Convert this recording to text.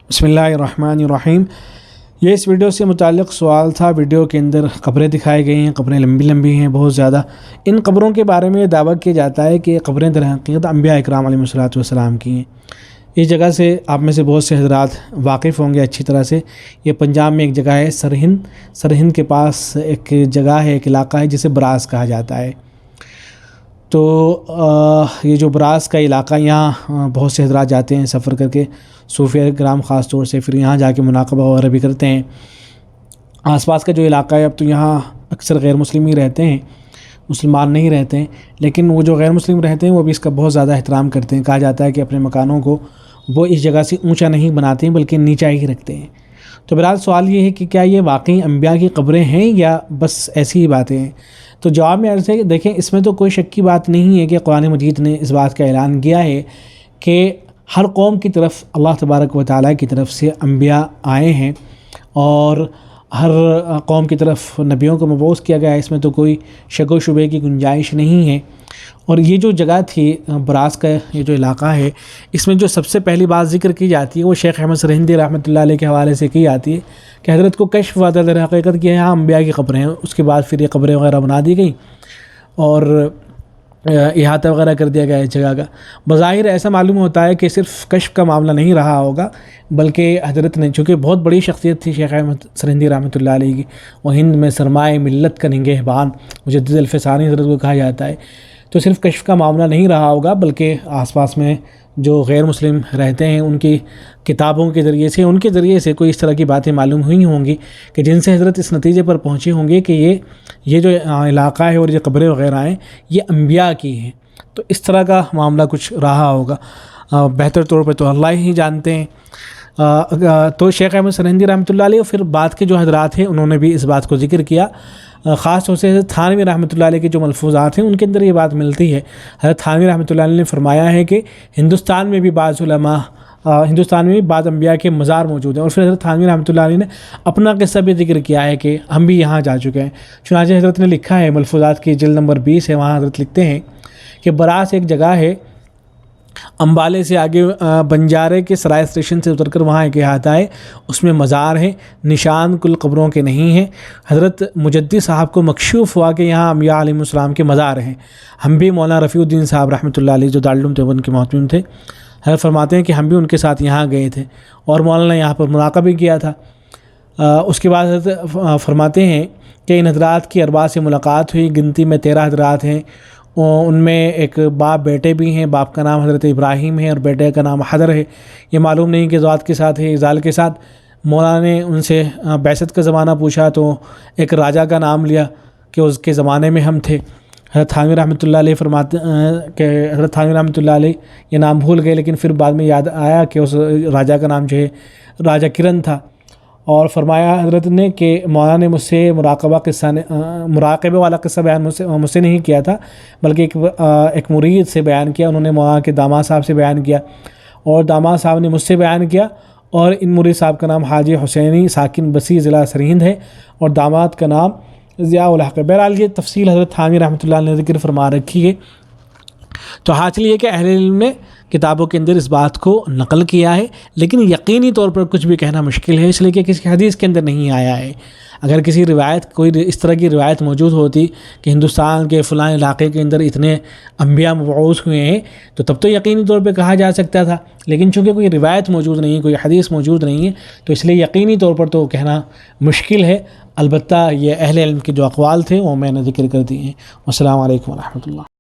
بسم اللہ الرحمن الرحیم۔ یہ اس ویڈیو سے متعلق سوال تھا۔ ویڈیو کے اندر قبریں دکھائی گئی ہیں، قبریں لمبی لمبی ہیں بہت زیادہ۔ ان قبروں کے بارے میں یہ دعویٰ کیا جاتا ہے کہ یہ قبریں در حقیقت انبیاء اکرام علیہم الصلوۃ والسلام کی ہیں۔ اس جگہ سے آپ میں سے بہت سے حضرات واقف ہوں گے اچھی طرح سے۔ یہ پنجاب میں ایک جگہ ہے سرہند کے پاس ایک جگہ ہے، ایک علاقہ ہے جسے براس کہا جاتا ہے۔ تو یہ جو براس کا علاقہ، یہاں بہت سے حضرات جاتے ہیں سفر کر کے، صوفیہ کرام خاص طور سے، پھر یہاں جا کے مناقبہ وغیرہ بھی کرتے ہیں۔ آس پاس کا جو علاقہ ہے، اب تو یہاں اکثر غیر مسلم ہی رہتے ہیں، مسلمان نہیں رہتے ہیں، لیکن وہ جو غیر مسلم رہتے ہیں وہ بھی اس کا بہت زیادہ احترام کرتے ہیں۔ کہا جاتا ہے کہ اپنے مکانوں کو وہ اس جگہ سے اونچا نہیں بناتے ہیں بلکہ نیچا ہی رکھتے ہیں۔ تو بہرحال سوال یہ ہے کہ کیا یہ واقعی انبیاء کی قبریں ہیں یا بس ایسی ہی باتیں ہیں؟ تو جواب میں عرض ہے کہ دیکھیں، اس میں تو کوئی شک کی بات نہیں ہے کہ قرآن مجید نے اس بات کا اعلان کیا ہے کہ ہر قوم کی طرف اللہ تبارک و تعالیٰ کی طرف سے انبیاء آئے ہیں اور ہر قوم کی طرف نبیوں کو مبعوث کیا گیا ہے۔ اس میں تو کوئی شک و شبے کی گنجائش نہیں ہے۔ اور یہ جو جگہ تھی براس کا، یہ جو علاقہ ہے، اس میں جو سب سے پہلی بات ذکر کی جاتی ہے وہ شیخ احمد سرہندی رحمۃ اللہ علیہ کے حوالے سے کی جاتی ہے کہ حضرت کو کشف ہوا تھا در حقیقت کہ یہاں انبیاء کی قبریں ہیں۔ اس کے بعد پھر یہ قبریں وغیرہ بنا دی گئیں اور احاطہ وغیرہ کر دیا گیا اس جگہ کا۔ بظاہر ایسا معلوم ہوتا ہے کہ صرف کشف کا معاملہ نہیں رہا ہوگا، بلکہ حضرت نے، چونکہ بہت بڑی شخصیت تھی شیخ احمد سرہندی رحمۃ اللہ علیہ کی، وہ ہند میں سرمایہ ملت کا نگہبان مجدد الفسانی حضرت کو کہا جاتا ہے، تو صرف کشف کا معاملہ نہیں رہا ہوگا بلکہ آس پاس میں جو غیر مسلم رہتے ہیں ان کی کتابوں کے ذریعے سے کوئی اس طرح کی باتیں معلوم ہوئی ہوں گی کہ جن سے حضرت اس نتیجے پر پہنچے ہوں گے کہ یہ جو علاقہ ہے اور یہ قبریں وغیرہ ہیں یہ انبیاء کی ہیں۔ تو اس طرح کا معاملہ کچھ رہا ہوگا، بہتر طور پہ تو اللہ ہی جانتے ہیں۔ تو شیخ احمد سرہندی رحمۃ اللہ علیہ، پھر بعد کے جو حضرات ہیں انہوں نے بھی اس بات کو ذکر کیا، خاص طور سے حضرت تھانوی رحمۃ اللہ علیہ کے جو ملفوظات ہیں ان کے اندر یہ بات ملتی ہے۔ حضرت تھانوی رحمۃ اللہ علیہ نے فرمایا ہے کہ ہندوستان میں بھی بعض انبیاء کے مزار موجود ہیں، اور پھر حضرت تھانوی رحمۃ اللہ علیہ نے اپنا قصہ بھی ذکر کیا ہے کہ ہم بھی یہاں جا چکے ہیں۔ چنانچہ حضرت نے لکھا ہے، ملفوظات کی جلد نمبر 20 ہے، وہاں حضرت لکھتے ہیں کہ براس ایک جگہ ہے، امبالے سے آگے بنجارے کے سرائے اسٹیشن سے اتر کر وہاں ایک احاطہ ہے، اس میں مزار ہیں، نشان کل قبروں کے نہیں ہیں۔ حضرت مجدد صاحب کو مکشوف ہوا کہ یہاں انبیاء علیہ السلام کے مزار ہیں۔ ہم بھی مولانا رفیع الدین صاحب رحمۃ اللہ علیہ جو دارالعلوم دیوبند کے محتمم تھے، حضرت فرماتے ہیں کہ ہم بھی ان کے ساتھ یہاں گئے تھے اور مولانا نے یہاں پر مناقبہ بھی کیا تھا۔ اس کے بعد حضرت فرماتے ہیں کہ ان حضرات کی اربعہ سے ملاقات ہوئی، گنتی میں 13 حضرات ہیں، ان میں ایک باپ بیٹے بھی ہیں، باپ کا نام حضرت ابراہیم ہے اور بیٹے کا نام حضر ہے۔ یہ معلوم نہیں کہ ذات کے ساتھ ہے ازال کے ساتھ۔ مولانا نے ان سے بعثت کا زمانہ پوچھا تو ایک راجہ کا نام لیا کہ اس کے زمانے میں ہم تھے۔ حضرت تھانوی رحمۃ اللہ علیہ فرماتے کہ حضرت تھانوی رحمۃ اللہ علیہ یہ نام بھول گئے، لیکن پھر بعد میں یاد آیا کہ اس راجہ کا نام جو ہے راجہ کرن تھا، اور فرمایا حضرت نے کہ مولانا نے مجھ سے مراقبہ والا قصہ بیان مجھ سے نہیں کیا تھا بلکہ ایک مرید سے بیان کیا۔ انہوں نے مولانا کے داماد صاحب سے بیان کیا اور داماد صاحب نے مجھ سے بیان کیا، اور ان مرید صاحب کا نام حاجی حسینی ساکن بسی ضلع سرہند ہے اور داماد کا نام ضیاء الحق ہے۔ بہرحال یہ تفصیل حضرت تھانوی رحمۃ اللہ علیہ نے ذکر فرما رکھی ہے۔ تو حاصل یہ کہ اہل علم نے کتابوں کے اندر اس بات کو نقل کیا ہے، لیکن یقینی طور پر کچھ بھی کہنا مشکل ہے، اس لیے کہ کسی حدیث کے اندر نہیں آیا ہے۔ اگر کسی روایت، کوئی اس طرح کی روایت موجود ہوتی کہ ہندوستان کے فلاں علاقے کے اندر اتنے انبیاء مبعوث ہوئے ہیں تو تب تو یقینی طور پہ کہا جا سکتا تھا، لیکن چونکہ کوئی روایت موجود نہیں ہے، کوئی حدیث موجود نہیں ہے، تو اس لیے یقینی طور پر تو کہنا مشکل ہے۔ البتہ یہ اہل علم کے جو اقوال تھے وہ میں نے ذکر کر دیے ہیں۔ والسلام علیکم ورحمۃ اللہ۔